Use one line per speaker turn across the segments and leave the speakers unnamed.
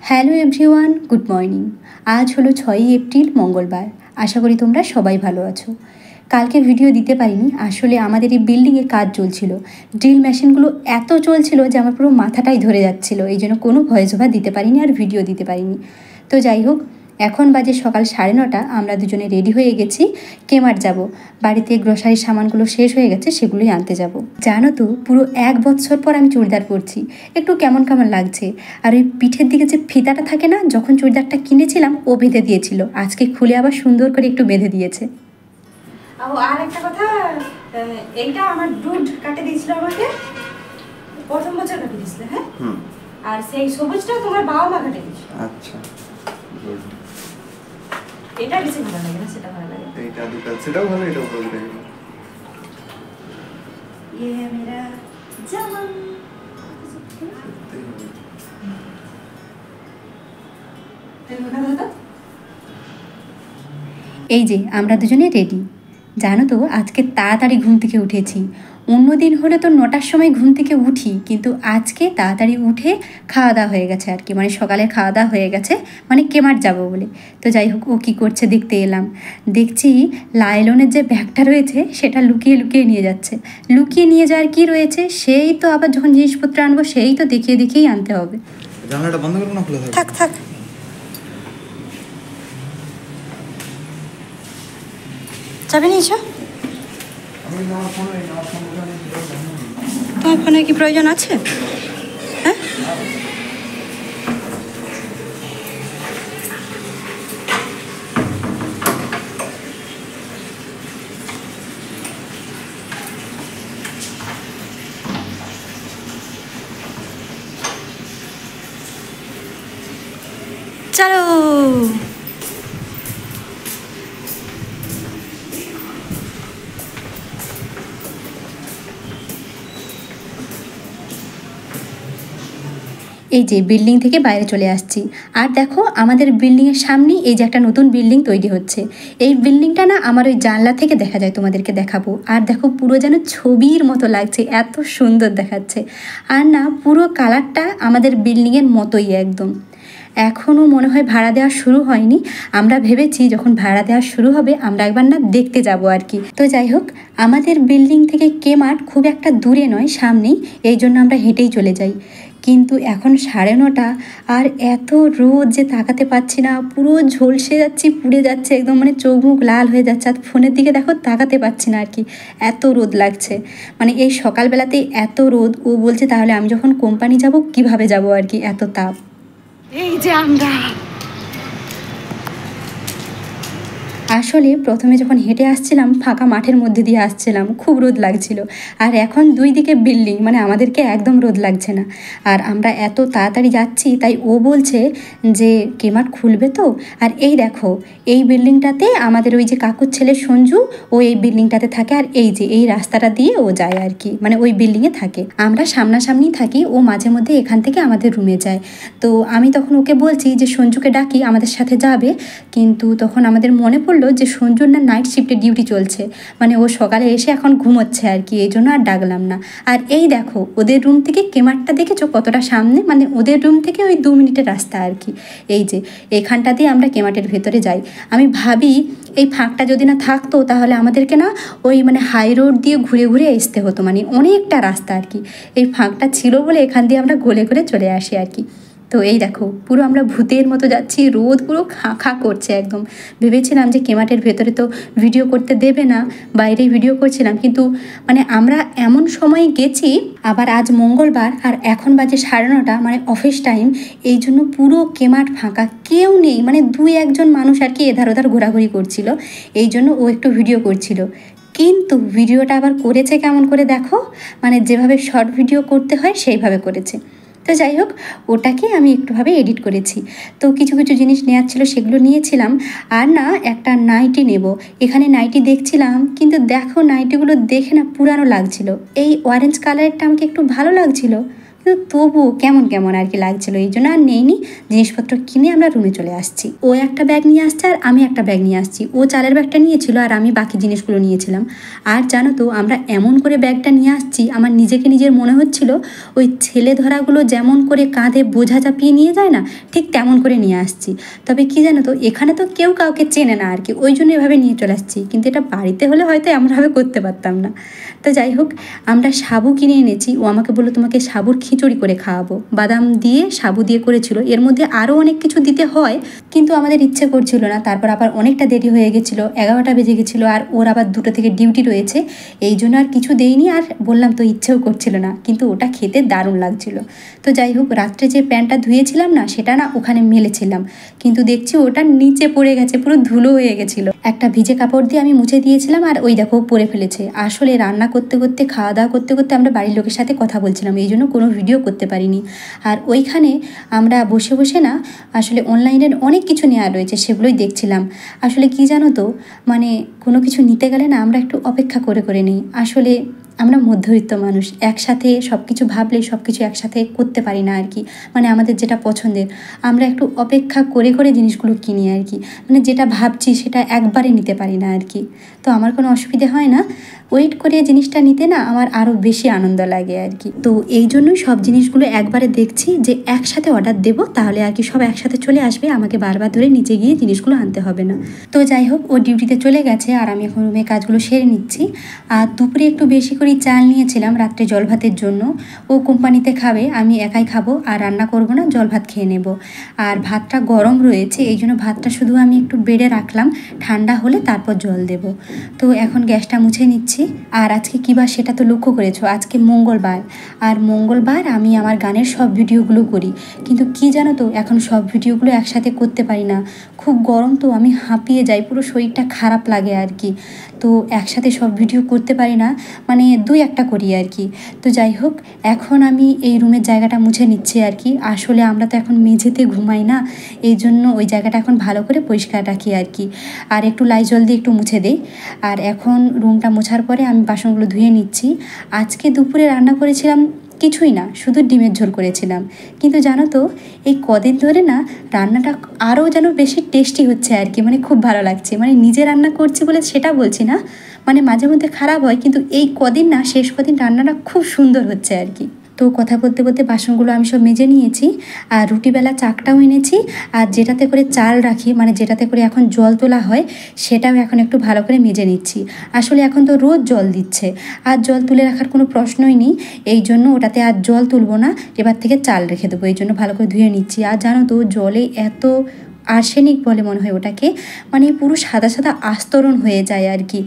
Hello everyone, good morning. আজ হলো 6ই April, মঙ্গলবার। আশা করি তোমরা সবাই ভালো আছো। কালকে ভিডিও দিতে পারিনি, আসলে আমাদের এই বিল্ডিংয়ে কাজ চলছিল। ড্রিল মেশিনগুলো এত চলছিল যে আমার পুরো মাথাটাই ধরে যাচ্ছিলো, এই জন্য কোনো ভয়েস ওভার দিতে পারিনি আর ভিডিও দিতে পারিনি। তো যাই হোক, এখন বাজে সকাল 9:30। আমরা দুজনে রেডি হয়ে গেছি, কেমার যাব। বাড়িতে গ্রোসারির সামানগুলো শেষ হয়ে গেছে, সেগুলোই আনতে যাব। জানো তো, পুরো 1 বছর পর আমি চুড়িদার পরছি। একটু কেমন কেমন লাগছে। আর ওই পিঠের দিকে যে ফিতাটা থাকে না, যখন চুড়িদারটা কিনেছিলাম ও বেঁধে দিয়েছিল, আজকে খুলে আবার সুন্দর করে একটু বেঁধে দিয়েছে।
আর একটা কথা, এইটা আমার দুধ কাটে দিয়েছিল আমাকে, প্রথম বছর কাটে দিয়েছিল। হ্যাঁ, আর সেই সবুজটা তোমার বাবা মা কাটে দিয়েছিল।
আচ্ছা,
এটা বেশি ভালো লাগে না, সেটা ভালো লাগে।
এইটা দুটো, সেটাও ভালো, এটাও ভালো লাগে।
ये मेरा জামা।
এই যে আমরা দুজনে রেডি। জানো তো, আজকে তাড়াতাড়ি ঘুম থেকে উঠেছি। অন্যদিন হলে তো 9টার সময় ঘুম থেকে উঠি, কিন্তু আজকে তাড়াতাড়ি উঠে খাওয়া দাওয়া হয়ে গেছে আর কি, মানে সকালে খাওয়া দাওয়া হয়ে গেছে, মানে কেমার যাব বলে। তো যাই হোক, ও কী করছে দেখতে এলাম। দেখছি লাইলনের যে ব্যাগটা রয়েছে সেটা লুকিয়ে লুকিয়ে নিয়ে যাচ্ছে। লুকিয়ে নিয়ে যাওয়ার কি রয়েছে, সেই তো আবার যখন জিনিসপত্র আনবো সেই তো দেখিয়ে দেখিয়েই আনতে হবে।
জানলাটা বন্ধ করবো না, খোলা থাকবে?
থাক থাক, যাবে নিয়েছো? তোমার ফোনের কি প্রয়োজন আছে? হ্যাঁ, চলো।
এই যে বিল্ডিং থেকে বাইরে চলে আসছি, আর দেখো আমাদের বিল্ডিংয়ের সামনেই এই যে একটা নতুন বিল্ডিং তৈরি হচ্ছে। এই বিল্ডিংটা না আমার ওই জানলা থেকে দেখা যায়, তোমাদেরকে দেখাবো। আর দেখো, পুরো যেন ছবির মতো লাগছে, এত সুন্দর দেখাচ্ছে। আর না, পুরো কালারটা আমাদের বিল্ডিংয়ের মতোই একদম। এখনও মনে হয় ভাড়া দেওয়া শুরু হয়নি। আমরা ভেবেছি যখন ভাড়া দেওয়া শুরু হবে আমরা একবার না দেখতে যাব আর কি। তো যাই হোক, আমাদের বিল্ডিং থেকে কেমার্ট খুব একটা দূরে নয়, সামনেই, এই জন্য আমরা হেঁটেই চলে যাই। কিন্তু এখন 9:30 আর এত রোদ যে তাকাতে পাচ্ছি না, পুরো ঝলসে যাচ্ছি, পুড়ে যাচ্ছে একদম, মানে চোখ মুখ লাল হয়ে যাচ্ছে। আর ফোনের দিকে দেখো, তাকাতে পাচ্ছি না আর কি, এত রোদ লাগছে। মানে এই সকালবেলাতেই এত রোদ। ও বলছে তাহলে আমি যখন কোম্পানি যাব কিভাবে যাব আর কি, এত তাপ।
এই যে আমরা,
আসলে প্রথমে যখন হেঁটে আসছিলাম ফাঁকা মাঠের মধ্যে দিয়ে আসছিলাম, খুব রোদ লাগছিল। আর এখন দুই দিকে বিল্ডিং, মানে আমাদেরকে একদম রোদ লাগছে না। আর আমরা এত তাড়াতাড়ি যাচ্ছি, তাই ও বলছে যে কেমার্ট খুলবে তো। আর এই দেখো, এই বিল্ডিংটাতে আমাদের ওই যে কাকুর ছেলে সঞ্জু, ও এই বিল্ডিংটাতে থাকে। আর এই যে এই রাস্তাটা দিয়ে ও যায় আর কি, মানে ওই বিল্ডিংয়ে থাকে। আমরা সামনাসামনি থাকি, ও মাঝে মধ্যে এখান থেকে আমাদের রুমে যায়। তো আমি তখন ওকে বলছি যে সঞ্জুকে ডাকি, আমাদের সাথে যাবে। কিন্তু তখন আমাদের মনে পড়লো যে সঞ্জুর না নাইট শিফটে ডিউটি চলছে, মানে ও সকালে এসে এখন ঘুমোচ্ছে আর কি, এই জন্য আর ডাকলাম না। আর এই দেখো, ওদের রুম থেকে কেমারটা দেখেছো কতটা সামনে, মানে ওদের রুম থেকে ওই 2 মিনিটের রাস্তা আর কি। এই যে এইখানটা দিয়ে আমরা কেমার্টের ভেতরে যাই। আমি ভাবি এই ফাঁকটা যদি না থাকতো তাহলে আমাদেরকে না ওই মানে হাই রোড দিয়ে ঘুরে ঘুরে আসতে হতো, মানে অনেকটা রাস্তা আর কি। এই ফাঁকটা ছিল বলে এখান দিয়ে আমরা গলে করে চলে আসি আর কি। তো এই দেখো, পুরো আমরা ভূতের মতো যাচ্ছি, রোদ পুরো খাঁ খাঁ করছে একদম। ভেবেছিলাম যে কেমার্টের ভেতরে তো ভিডিও করতে দেবে না, বাইরেই ভিডিও করছিলাম, কিন্তু মানে আমরা এমন সময় গেছি, আবার আজ মঙ্গলবার, আর এখন বাজে 9:30, মানে অফিস টাইম। এই জন্য পুরো কেমার্ট ফাঁকা, কেউ নেই, মানে 2-1 জন মানুষ আর কি এধার ওধার ঘোরাঘুরি করছিল, এই জন্য ও একটু ভিডিও করছিল। কিন্তু ভিডিওটা আবার করেছে কেমন করে দেখো, মানে যেভাবে শর্ট ভিডিও করতে হয় সেইভাবে করেছে। তো যাই হোক, ওটাকে আমি একটুভাবে এডিট করেছি। তো কিছু কিছু জিনিস নেওয়ার ছিল, সেগুলো নিয়েছিলাম। আর না, একটা নাইটি নেব। এখানে নাইটি দেখছিলাম, কিন্তু দেখো নাইটিগুলো দেখে না পুরানো লাগছিল। এই অরেঞ্জ কালারেরটা আমাকে একটু ভালো লাগছিল, কিন্তু তবুও কেমন কেমন আর কি লাগছিলো, এই জন্য আর নেইনি। জিনিসপত্র কিনে আমরা রুমে চলে আসছি। ও একটা ব্যাগ নিয়ে আসছে আর আমি একটা ব্যাগ নিয়ে আসছি। ও চালের ব্যাগটা নিয়েছিল আর আমি বাকি জিনিসগুলো নিয়েছিলাম। আর জানো তো আমরা এমন করে ব্যাগটা নিয়ে আসছি, আমার নিজেকে নিজের মনে হচ্ছিল ওই ছেলে ধরাগুলো যেমন করে কাঁধে বোঝা চাপিয়ে নিয়ে যায় না, ঠিক তেমন করে নিয়ে আসছি। তবে কি জানো তো, এখানে তো কেউ কাউকে চেনে না আর কি, ওই জন্য এভাবে নিয়ে চলে আসছি। কিন্তু এটা বাড়িতে হলে হয়তো এমনভাবে করতে পারতাম না। তো যাই হোক, আমরা সাবু কিনে এনেছি। ও আমাকে বললো তোমাকে সাবুর খিচুড়ি করে খাওয়াবো, বাদাম দিয়ে সাবু দিয়ে করেছিল। এর মধ্যে আরও অনেক কিছু দিতে হয়, কিন্তু আমাদের ইচ্ছে করছিল না। তারপর আবার অনেকটা দেরি হয়ে গেছিলো, 11টা বেজে গেছিলো, আর ওর আবার 2টো থেকে ডিউটি রয়েছে, এই জন্য আর কিছু দেইনি। আর বললাম তো ইচ্ছেও করছিল না, কিন্তু ওটা খেতে দারুণ লাগছিল। তো যাই হোক, রাত্রে যে প্যান্টটা ধুয়েছিলাম না, সেটা না ওখানে মেলেছিলাম, কিন্তু দেখছি ওটা নিচে পড়ে গেছে, পুরো ধুলো হয়ে গেছিলো। একটা ভিজে কাপড় দিয়ে আমি মুছে দিয়েছিলাম, আর ওই দেখো পরে ফেলেছে। আসলে রান্না করতে করতে, খাওয়া দাওয়া করতে করতে আমরা বাড়ির লোকের সাথে কথা বলছিলাম, এই জন্য কোনো ভিডিও করতে পারিনি। আর ওইখানে আমরা বসে বসে না আসলে অনলাইনের অনেক কিছু নেওয়া রয়েছে, সেগুলোই দেখছিলাম। আসলে কি জানো তো, মানে কোনো কিছু নিতে গেলে না আমরা একটু অপেক্ষা করে করে নিই। আসলে আমরা মধ্যবিত্ত মানুষ, একসাথে সব কিছু ভাবলে সব কিছু একসাথে করতে পারি না আর কি। মানে আমাদের যেটা পছন্দের আমরা একটু অপেক্ষা করে করে জিনিসগুলো কিনি আর কি। মানে যেটা ভাবছি সেটা একবারে নিতে পারি না আর কি। তো আমার কোনো অসুবিধে হয় না, ওয়েট করে জিনিসটা নিতে না আমার আরও বেশি আনন্দ লাগে আর কি। তো এই জন্যই সব জিনিসগুলো একবারে দেখছি যে একসাথে অর্ডার দেবো, তাহলে আর কি সব একসাথে চলে আসবে, আমাকে বারবার ধরে নিচে গিয়ে জিনিসগুলো আনতে হবে না। তো যাই হোক, ও ডিউটিতে চলে গেছে আর আমি এখন রুমে কাজগুলো সেরে নিচ্ছি। আর দুপুরে একটু বেশি করে চাল নিয়েছিলাম রাত্রে জল ভাতের জন্য। ও কোম্পানিতে খাবে, আমি একাই খাবো, আর রান্না করবো না, জল ভাত খেয়ে নেব। আর ভাতটা গরম রয়েছে, এই জন্য ভাতটা শুধু আমি একটু বেড়ে রাখলাম, ঠান্ডা হলে তারপর জল দেব। তো এখন গ্যাসটা মুছে নিচ্ছি। আর আজকে কী বার সেটা তো লক্ষ্য করেছো, আজকে মঙ্গলবার। আর মঙ্গলবার আমি আমার গানের সব ভিডিওগুলো করি, কিন্তু কি জানো তো, এখন সব ভিডিওগুলো একসাথে করতে পারি না। খুব গরম তো, আমি হাঁপিয়ে যাই, পুরো শরীরটা খারাপ লাগে আর কি। তো একসাথে সব ভিডিও করতে পারি না, মানে 2-1টা করি আর কি। তো যাই হোক, এখন আমি এই রুমের জায়গাটা মুছে নিচ্ছি আর কি। আসলে আমরা তো এখন মেঝেতে ঘুমাই না, এই জন্য ওই জায়গাটা এখন ভালো করে পরিষ্কার রাখি আর কি। আর একটু লাইজল দিয়ে একটু মুছে দিই। আর এখন রুমটা মোছার পরে আমি বাসনগুলো ধুয়ে নিচ্ছি। আজকে দুপুরে রান্না করেছিলাম কিছুই না, শুধু ডিমের ঝোল করেছিলাম। কিন্তু জানো তো, এই কদিন ধরে না রান্নাটা আরও যেন বেশি টেস্টি হচ্ছে আর কি, মানে খুব ভালো লাগছে। মানে নিজে রান্না করছি বলে সেটা বলছি না, মানে মাঝে মধ্যে খারাপ হয়, কিন্তু এই কদিন না, শেষ কদিন রান্নাটা খুব সুন্দর হচ্ছে আর কি। তো কথা বলতে বলতে বাসনগুলো আমি সব মেজে নিয়েছি। আর রুটিবেলা চাকটাও এনেছি, আর যেটাতে করে চাল রাখি, মানে যেটাতে করে এখন জল তোলা হয়, সেটাও এখন একটু ভালো করে মেজে নিচ্ছি। আসলে এখন তো রোজ জল দিচ্ছে, আর জল তুলে রাখার কোনো প্রশ্নই নেই, এই জন্য ওটাতে আর জল তুলবো না, এবার থেকে চাল রেখে দেবো, এই জন্য ভালো করে ধুয়ে নিচ্ছি। আর জানো তো, জলে এত আর্সেনিক বলে মনে হয় ওটাকে, মানে পুরো সাদা সাদা আস্তরণ হয়ে যায় আর কি।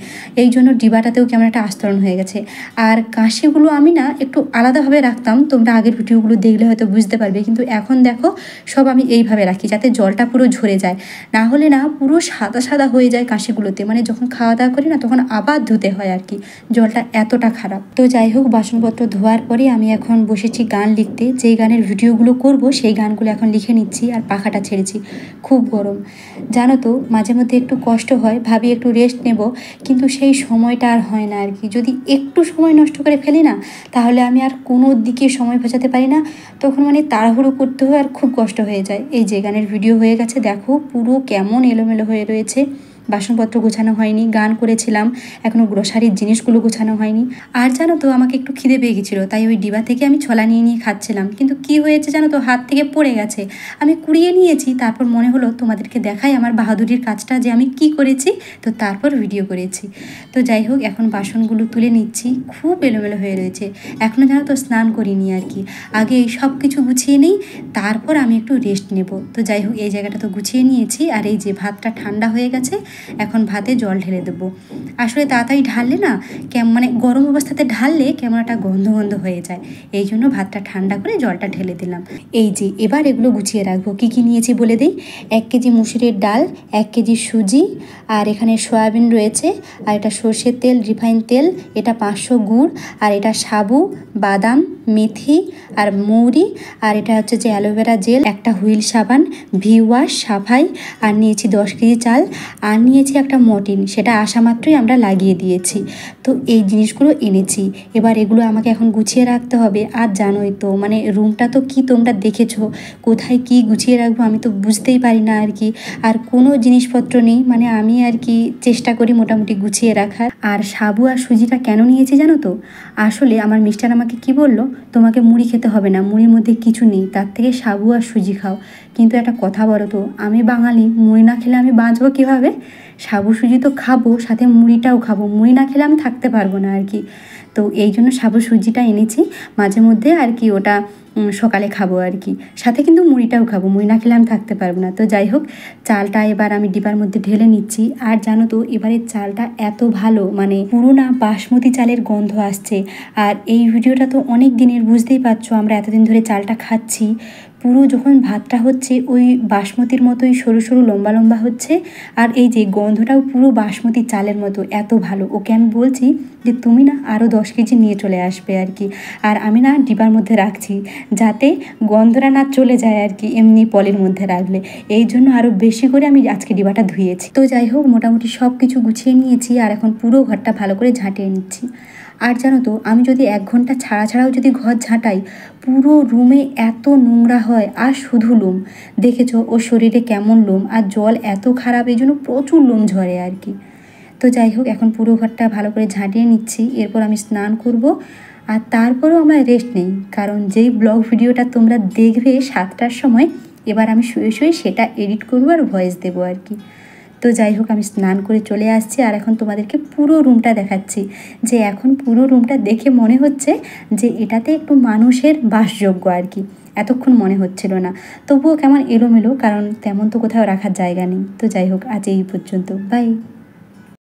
এই জন্য ডিবাটাতেও কেমন একটা আস্তরণ হয়ে গেছে। আর কাশিগুলো আমি না একটু আলাদাভাবে রাখতাম, তোমরা আগের ভিডিওগুলো দেখলে হয়তো বুঝতে পারবে, কিন্তু এখন দেখো সব আমি এইভাবে রাখি, যাতে জলটা পুরো ঝরে যায়, না হলে না পুরো সাদা সাদা হয়ে যায় কাশিগুলোতে। মানে যখন খাওয়া দাওয়া করি না, তখন আবার ধুতে হয় আর কি, জলটা এতটা খারাপ। তো যাই হোক, বাসনপত্র ধোয়ার পরে আমি এখন বসেছি গান লিখতে। যেই গানের ভিডিওগুলো করব সেই গানগুলো এখন লিখে নিচ্ছি। আর পাখাটা ছেড়েছি, খুব গরম জানো তো। মাঝে মধ্যে একটু কষ্ট হয়, ভাবি একটু রেস্ট নেব, কিন্তু সেই সময়টা আর হয় না আর কি। যদি একটু সময় নষ্ট করে ফেলি না, তাহলে আমি আর কোনো দিকে সময় বাঁচাতে পারি না, তখন মানে তাড়াহুড়ো করতে হয় আর খুব কষ্ট হয়ে যায়। এই যে গানের ভিডিও হয়ে গেছে, দেখো পুরো কেমন এলোমেলো হয়ে রয়েছে। বাসনপত্র গোছানো হয়নি, গান করেছিলাম, এখনও গ্রোসারির জিনিসগুলো গোছানো হয়নি। আর জানো তো, আমাকে একটু খিদে পেয়ে গেছিলো, তাই ওই ডিবা থেকে আমি ছোলা নিয়ে নিয়ে খাচ্ছিলাম। কিন্তু কি হয়েছে জানো তো, হাত থেকে পড়ে গেছে। আমি কুড়িয়ে নিয়েছি, তারপর মনে হলো তোমাদেরকে দেখাই আমার বাহাদুরির কাজটা, যে আমি কি করেছি। তো তারপর ভিডিও করেছি। তো যাই হোক, এখন বাসনগুলো তুলে নিচ্ছি, খুব এলোমেলো হয়ে রয়েছে। এখনও জানো তো স্নান করিনি আর কি, আগে এই সব কিছু গুছিয়ে নিই, তারপর আমি একটু রেস্ট নেব। তো যাই হোক, এই জায়গাটা তো গুছিয়ে নিয়েছি। আর এই যে ভাতটা ঠান্ডা হয়ে গেছে, এখন ভাতে জল ঢেলে দেবো। আসলে তাড়াতাড়ি ঢাললে না, মানে গরম অবস্থাতে ঢাললে কেমন একটা গন্ধ গন্ধ হয়ে যায়, এই জন্য ভাতটা ঠান্ডা করে জলটা ঢেলে দিলাম। এই যে এবার এগুলো গুছিয়ে রাখবো। কী কী নিয়েছি বলে দিই। 1 কেজি মুসুরির ডাল, 1 কেজি সুজি, আর এখানে সয়াবিন রয়েছে, আর এটা সর্ষের তেল, রিফাইন তেল, এটা 500 গুড়, আর এটা সাবু, বাদাম, মেথি আর মৌরি, আর এটা হচ্ছে যে অ্যালোভেরা জেল, একটা হুইল সাবান, ভি ওয়াশ, সাফাই, আর নিয়েছি 10 কেজি চাল, আর নিয়েছি একটা মর্টিন, সেটা আসা মাত্রই আমরা লাগিয়ে দিয়েছি। তো এই জিনিসগুলো এনেছি। এবার এগুলো আমাকে এখন গুছিয়ে রাখতে হবে। আর জানোই তো মানে রুমটা তো কি তোমরা দেখেছো, কোথায় কি গুছিয়ে রাখবো আমি তো বুঝতেই পারি না আর কি। আর কোনো জিনিসপত্র নেই, মানে আমি আর কি চেষ্টা করি মোটামুটি গুছিয়ে রাখার। আর সাবু আর সুজিটা কেন নিয়েছি জানো তো, আসলে আমার মিস্টার আমাকে কি বলল, তোমাকে মুড়ি খেতে হবে না, মুড়ির মধ্যে কিছু নেই, তার থেকে সাবু আর সুজি খাও। কিন্তু একটা কথা বলো তো, আমি বাঙালি, মুড়ি না খেলে আমি বাঁচবো কীভাবে? সাবু সুজি তো খাবো, সাথে মুড়িটাও খাবো, মুড়ি না খেলে আমি থাকতে পারবো না আর কি। তো এই জন্য সাবু সুজিটা এনেছি মাঝে মধ্যে আর কি, ওটা সকালে খাবো আর কি, সাথে কিন্তু মুড়িটাও খাবো, মুড়ি না খেলে আমি থাকতে পারবো না। তো যাই হোক, চালটা এবার আমি ডিবার মধ্যে ঢেলে নিচ্ছি। আর জানো তো এবারের চালটা এত ভালো, মানে পুরোনা বাসমতি চালের গন্ধ আসছে। আর এই ভিডিওটা তো অনেক দিনের, বুঝতেই পারছো আমরা এতদিন ধরে চালটা খাচ্ছি। পুরো যখন ভাতটা হচ্ছে ওই বাসমতির মতোই সরু সরু লম্বা লম্বা হচ্ছে। আর এই যে গন্ধটাও পুরো বাসমতি চালের মতো, এত ভালো। ওকে আমি বলছি যে তুমি না আরও 10 কেজি নিয়ে চলে আসবে আর কি। আর আমি না ডিবার মধ্যে রাখছি যাতে গন্ধটা না চলে যায় আর কি, এমনি পলির মধ্যে রাখলে। এই জন্য আরও বেশি করে আমি আজকে ডিবাটা ধুয়েছি। তো যাই হোক, মোটামুটি সব কিছু গুছিয়ে নিয়েছি। আর এখন পুরো ঘরটা ভালো করে ঝাঁটিয়ে নিচ্ছি। আর জানো তো, আমি যদি 1 ঘন্টা ছাড়াও যদি ঘর ঝাঁটাই, পুরো রুমে এত নোংরা হয়। আর শুধু লোম, দেখেছো ওর শরীরে কেমন লোম, আর জল এত খারাপ, এই জন্য প্রচুর লোম ঝরে আর কি। তো যাই হোক, এখন পুরো ঘরটা ভালো করে ঝাঁটিয়ে নিচ্ছি। এরপর আমি স্নান করব। আর তারপরেও আমরা রেস্ট নেই, কারণ যেই ব্লগ ভিডিওটা তোমরা দেখবে 7টার সময়, এবার আমি শুয়ে শুয়ে সেটা এডিট করবো আর ভয়েস দেবো আর কি। তো যাই হোক, আমি স্নান করে চলে আসছি। আর এখন তোমাদেরকে পুরো রুমটা দেখাচ্ছি, যে এখন পুরো রুমটা দেখে মনে হচ্ছে যে এটাতে একটু মানুষের বাসযোগ্য আর কি। এতক্ষণ মনে হচ্ছিল না, তবুও কেমন এলোমেলো, কারণ তেমন তো কোথাও রাখার জায়গা নেই। তো যাই হোক, আজ এই পর্যন্ত, বাই।